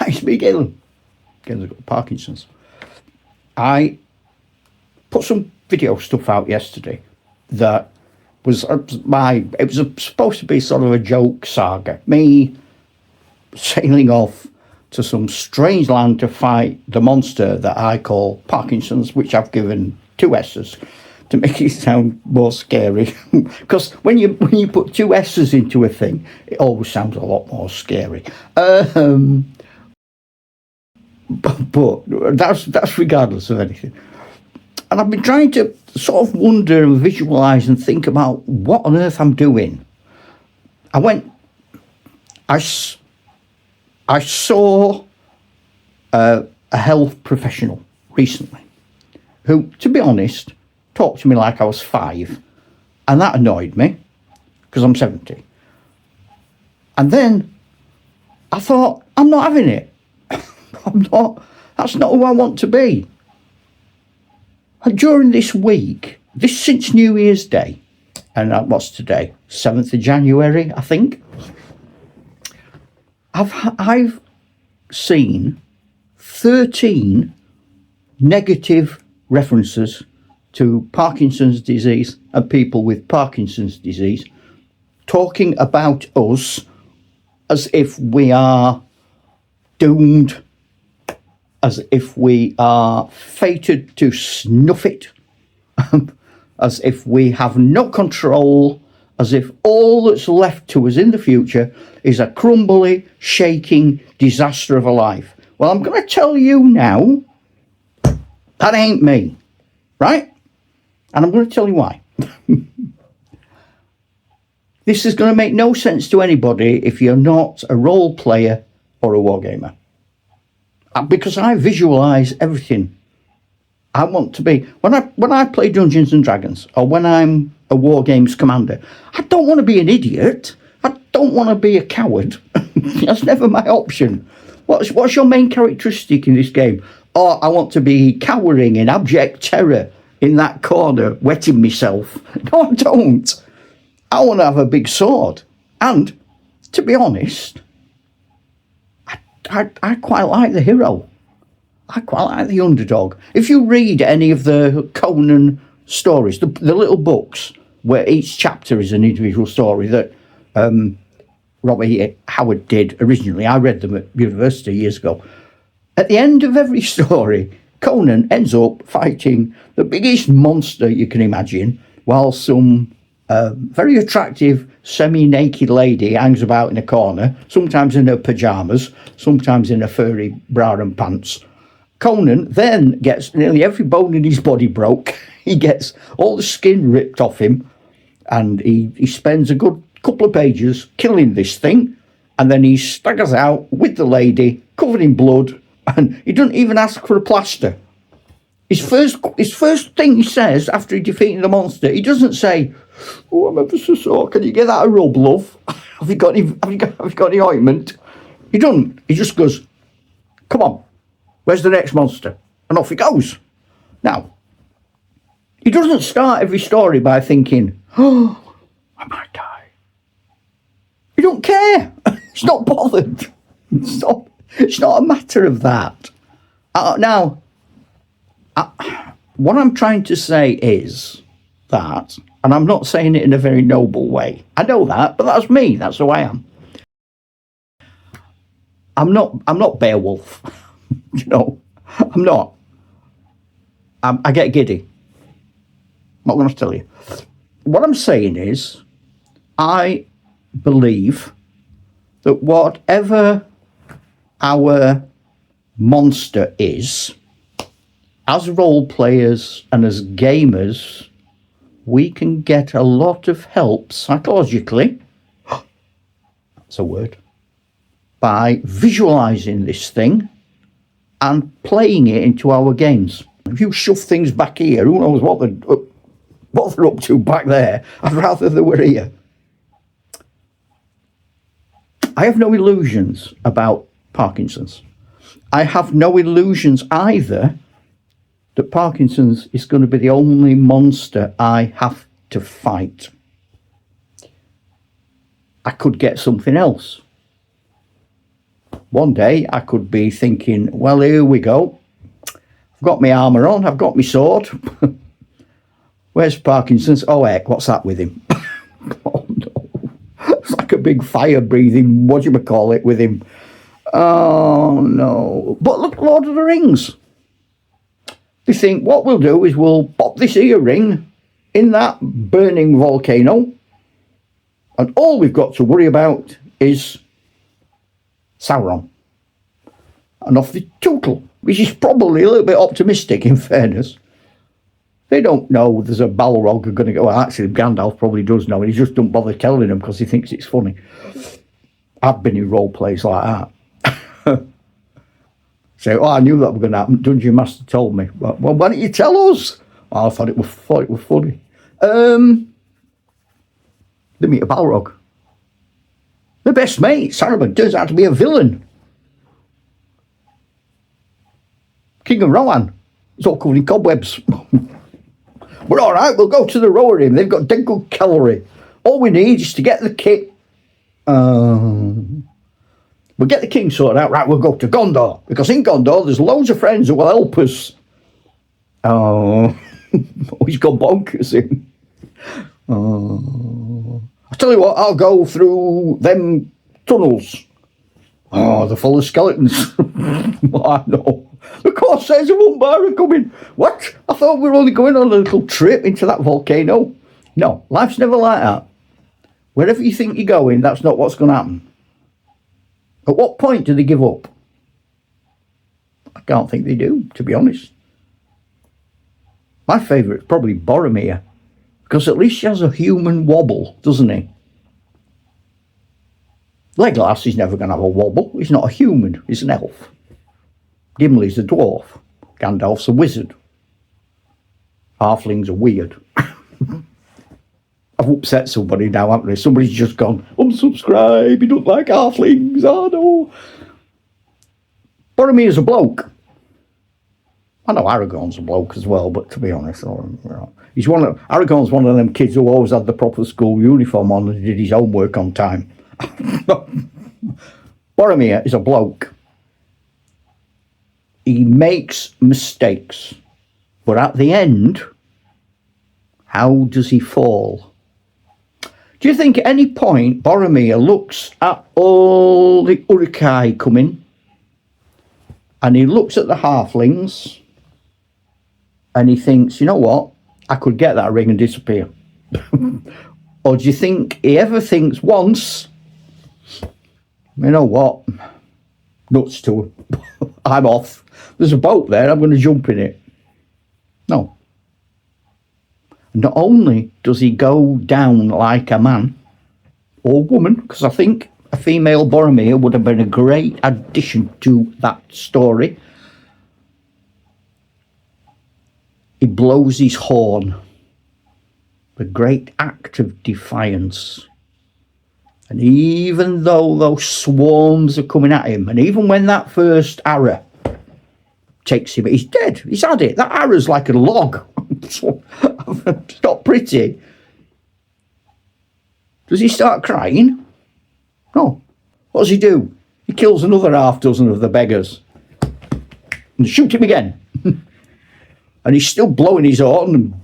It's me, Galen. Galen's got Parkinson's. I put some video stuff out yesterday that was supposed to be sort of a joke saga. Me sailing off to some strange land to fight the monster that I call Parkinson's, which I've given 2 S's to make it sound more scary. Because when you put 2 S's into a thing, it always sounds a lot more scary. But that's regardless of anything. And I've been trying to sort of wonder and visualise and think about what on earth I'm doing. I saw a health professional recently who, to be honest, talked to me like I was 5. And that annoyed me because I'm 70. And then I thought, I'm not having it. That's not who I want to be. And during this week, since New Year's Day, and what's today? 7th of January, I think. I've seen 13 negative references to Parkinson's disease and people with Parkinson's disease talking about us as if we are doomed, as if we are fated to snuff it, as if we have no control, as if all that's left to us in the future is a crumbly, shaking disaster of a life. Well, I'm going to tell you now, that ain't me, right? And I'm going to tell you why. This is going to make no sense to anybody if you're not a role player or a wargamer. Because I visualise everything I want to be. When I play Dungeons and Dragons, or when I'm a Wargames commander, I don't want to be an idiot. I don't want to be a coward. That's never my option. What's your main characteristic in this game? Oh, I want to be cowering in abject terror in that corner, wetting myself. No, I don't. I want to have a big sword. And, to be honest, I quite like the hero. I quite like the underdog. If you read any of the Conan stories, the little books where each chapter is an individual story that Robert E. Howard did originally, I read them at university years ago. At the end of every story, Conan ends up fighting the biggest monster you can imagine, while some very attractive semi-naked lady hangs about in a corner, sometimes in her pyjamas, sometimes in her furry bra and pants. Conan then gets nearly every bone in his body broke. He gets all the skin ripped off him, and he spends a good couple of pages killing this thing, and then he staggers out with the lady covered in blood, and he doesn't even ask for a plaster. His first thing he says after defeating the monster, he doesn't say, "Oh, I'm ever so sore. Can you get that a rub, love? Have you got any ointment?" He doesn't. He just goes, "Come on, where's the next monster?" And off he goes. Now, he doesn't start every story by thinking, "Oh, I might die." He don't care. He's not bothered. It's not a matter of that. What I'm trying to say is that, and I'm not saying it in a very noble way. I know that, but that's me. That's who I am. I'm not Beowulf. I'm not. I get giddy. I'm not going to tell you. What I'm saying is, I believe that whatever our monster is, as role players and as gamers, we can get a lot of help psychologically, that's a word, by visualising this thing and playing it into our games. If you shove things back here, who knows what they're up to back there. I'd rather they were here. I have no illusions about Parkinson's. I have no illusions either that Parkinson's is going to be the only monster I have to fight. I could get something else. one day I could be thinking, well, here we go. I've got my armour on, I've got my sword. Where's Parkinson's? Oh, heck, what's that with him? Oh, no. It's like a big fire-breathing, whatchamacallit, with him. Oh, no. But look, Lord of the Rings. They think what we'll do is we'll pop this here ring in that burning volcano, and all we've got to worry about is Sauron. And off the total, which is probably a little bit optimistic in fairness. They don't know there's a Balrog going to go. Well, actually, Gandalf probably does know, and he just don't bother telling them because he thinks it's funny. I've been in role plays like that. Say, oh, I knew that was going to happen. Dungeon Master told me. Well, why don't you tell us? Oh, I thought it was funny. They meet a Balrog. The best mate, Saruman, turns out to be a villain. King of Rohan. It's all covered in cobwebs. We're all right, we'll go to the Rohirrim. They've got dead good cavalry. All we need is to get the kit. We'll get the king sorted out. Right, we'll go to Gondor. Because in Gondor, there's loads of friends who will help us. Oh, he's gone bonkers in. Oh, I tell you what, I'll go through them tunnels. Oh, they're full of skeletons. I know. The Corsairs of Umbar are coming. What? I thought we were only going on a little trip into that volcano. No, life's never like that. Wherever you think you're going, that's not what's going to happen. At what point do they give up? I can't think they do, to be honest. My favourite is probably Boromir, because at least he has a human wobble, doesn't he? Legolas is never going to have a wobble. He's not a human, he's an elf. Gimli's a dwarf. Gandalf's a wizard. Halflings are weird. I've upset somebody now, haven't I? Somebody's just gone, unsubscribe, you don't like halflings, oh no. Boromir's a bloke. I know Aragorn's a bloke as well, but to be honest, he's Aragorn's one of them kids who always had the proper school uniform on and did his homework on time. Boromir is a bloke. He makes mistakes, but at the end, how does he fall? Do you think at any point Boromir looks at all the Uruk-hai coming, and he looks at the halflings, and he thinks, you know what, I could get that ring and disappear? Or do you think he ever thinks once, you know what, nuts to him, I'm off, there's a boat there, I'm going to jump in it? No. Not only does he go down like a man or woman, because I think a female Boromir would have been a great addition to that story. He blows his horn, the great act of defiance. And even though those swarms are coming at him, and even when that first arrow takes him, he's dead. He's had it. That arrow's like a log. It's not pretty. Does he start crying? No. What does he do? He kills another half dozen of the beggars and shoot him again. And he's still blowing his horn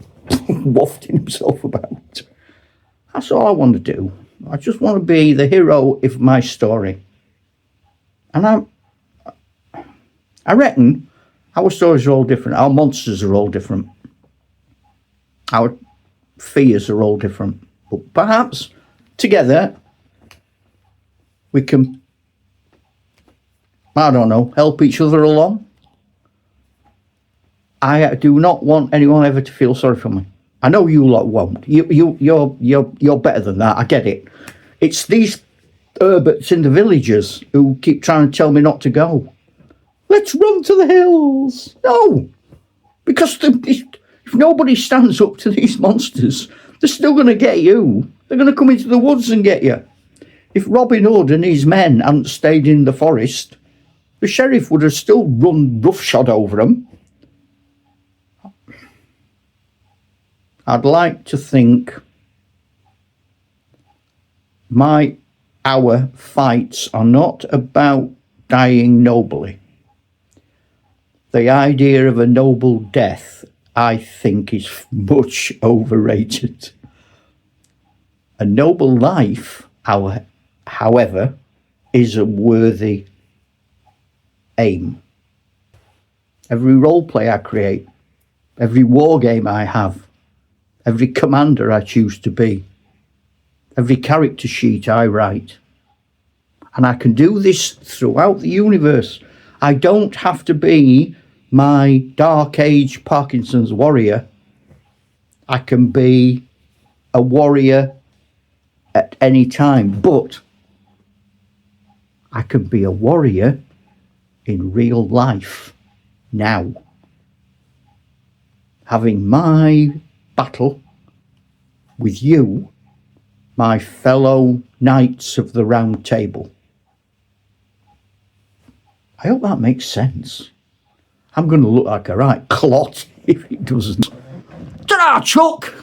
and wafting himself about. That's all I want to do. I just want to be the hero of my story. And I reckon our stories are all different. Our monsters are all different. Our fears are all different. But perhaps together we can, I don't know, help each other along. I do not want anyone ever to feel sorry for me. I know you lot won't. You're better than that. I get it. It's these Herberts in the villages who keep trying to tell me not to go. Let's run to the hills. No, because if nobody stands up to these monsters, they're still going to get you. They're going to come into the woods and get you. If Robin Hood and his men hadn't stayed in the forest, the sheriff would have still run roughshod over them. I'd like to think our fights are not about dying nobly. The idea of a noble death, I think, is much overrated. A noble life, however, is a worthy aim. Every roleplay I create, every wargame I have, every commander I choose to be, every character sheet I write, and I can do this throughout the universe. I don't have to be my Dark Age Parkinson's warrior. I can be a warrior at any time, but I can be a warrior in real life now, having my battle with you, my fellow knights of the Round Table. I hope that makes sense. I'm going to look like a right clot if it doesn't. Ta-ra, Chuck!